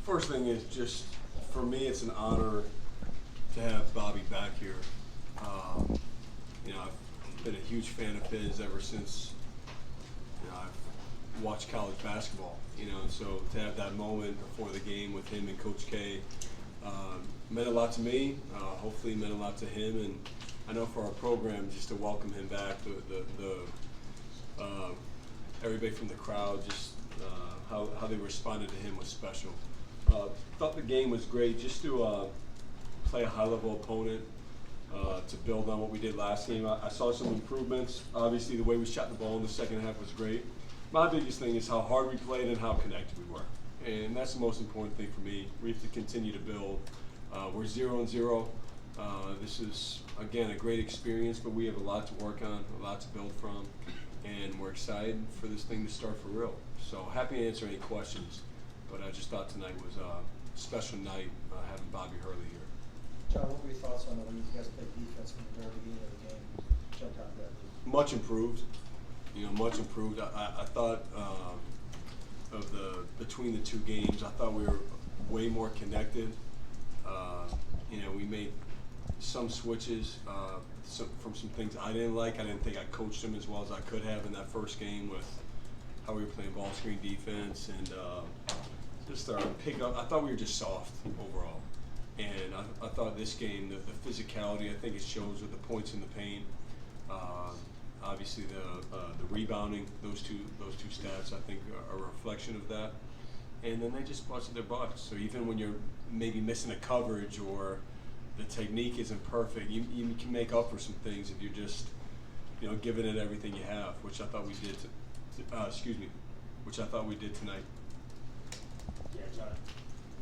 First thing is just, for me, it's an honor to have Bobby back here. I've been a huge fan of his ever since, I've watched college basketball, and so to have that moment before the game with him and Coach K meant a lot to me, hopefully meant a lot to him, and I know for our program, just to welcome him back, everybody from the crowd, just how they responded to him was special. Thought the game was great, just to play a high-level opponent, to build on what we did last game. I saw some improvements. Obviously, the way we shot the ball in the second half was great. My biggest thing is how hard we played and how connected we were. And that's the most important thing for me. We have to continue to build. We're 0-0. This is, again, a great experience, but we have a lot to work on, a lot to build from, and we're excited for this thing to start for real. So happy to answer any questions, but I just thought tonight was a special night having Bobby Hurley here. Jon, what were your thoughts on the way you guys played defense from the very beginning of the game? Jumped out there. Much improved. Much improved. I thought between the two games, I thought we were way more connected. We made some switches from some things I didn't like. I didn't think I coached them as well as I could have in that first game with how we were playing ball screen defense and just our pickup. I thought we were just soft overall. And I thought this game, the physicality, I think it shows with the points in the paint. Obviously, the rebounding, those two stats, I think, are a reflection of that. And then they just busted their butts. So even when you're maybe missing a coverage or the technique isn't perfect, you can make up for some things if you're just, giving it everything you have, which I thought we did. Which I thought we did tonight. Yeah, Jon,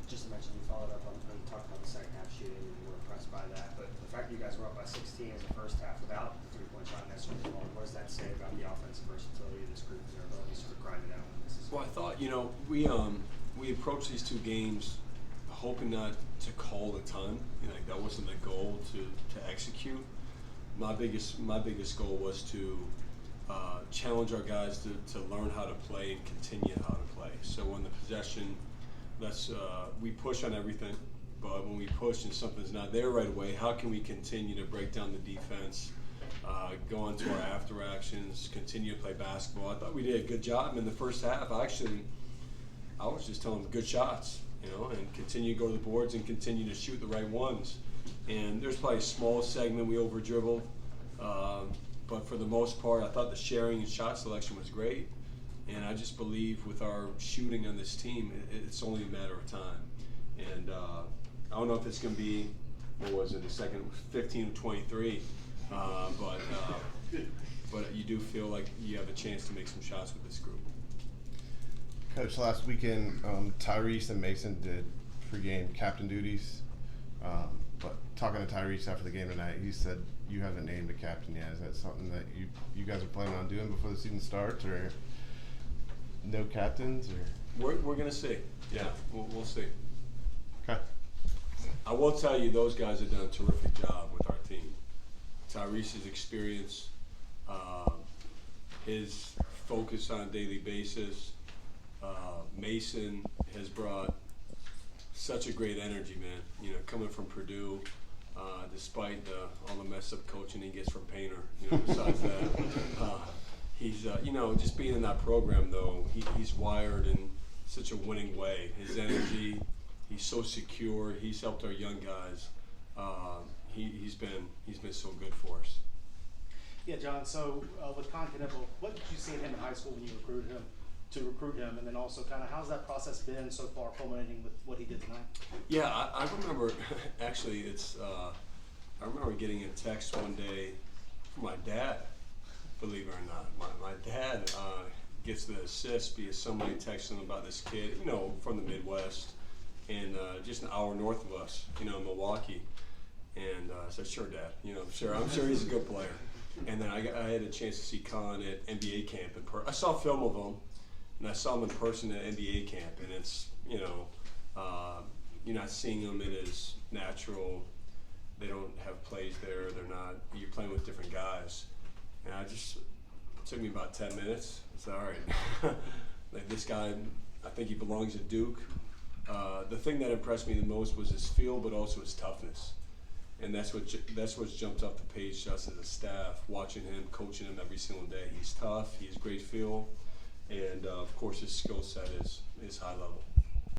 just to mention, you followed up on talking about the second half shooting, and you were impressed by that. But the fact that you guys were up by 16 as the first half without the three-point shot necessarily falling, what does that say about the offensive versatility of this group and their ability to sort of grind it out when this is? Well, I thought, we approached these two games hoping not to call a ton. That wasn't the goal to execute. My biggest goal was to challenge our guys to learn how to play and continue how to play. So when the possession, we push on everything, but when we push and something's not there right away, how can we continue to break down the defense, go on to our after actions, continue to play basketball? I thought we did a good job in the first half. I was just telling them good shots, and continue to go to the boards and continue to shoot the right ones. And there's probably a small segment we over dribbled, but for the most part, I thought the sharing and shot selection was great. And I just believe with our shooting on this team, it's only a matter of time. And I don't know if it's going to be, the second 15 or 23, but you do feel like you have a chance to make some shots with this group. Coach, last weekend, Tyrese and Mason did pregame captain duties. But talking to Tyrese after the game tonight, he said you haven't named a captain yet. Is that something that you guys are planning on doing before the season starts, or no captains? Or We're going to see. Yeah, we'll see. Okay. I will tell you, those guys have done a terrific job with our team. Tyrese's experience, his focus on a daily basis. Mason has brought such a great energy, man. Coming from Purdue, despite all the messed up coaching he gets from Painter. Besides that, he's just being in that program though. He's wired in such a winning way. His energy, he's so secure. He's helped our young guys. He's been so good for us. Yeah, Jon. So with Continental, what did you see in him in high school when you recruited him? And then also kind of how's that process been so far, culminating with what he did tonight? Yeah, I remember. Actually, I remember getting a text one day from my dad. Believe it or not, my dad gets the assist because somebody texted him about this kid, from the Midwest, and just an hour north of us, in Milwaukee. And I said, "Sure, Dad. I'm sure he's a good player." And then I had a chance to see Colin at NBA camp I saw film of him. And I saw him in person at NBA camp, and it's, you're not seeing him in his natural, they don't have plays there, you're playing with different guys. And it took me about 10 minutes. I said, all right, like this guy, I think he belongs at Duke. The thing that impressed me the most was his feel, but also his toughness. And that's what's jumped up the page to us as a staff, watching him, coaching him every single day. He's tough, he's great feel, and of course his skill set is high level.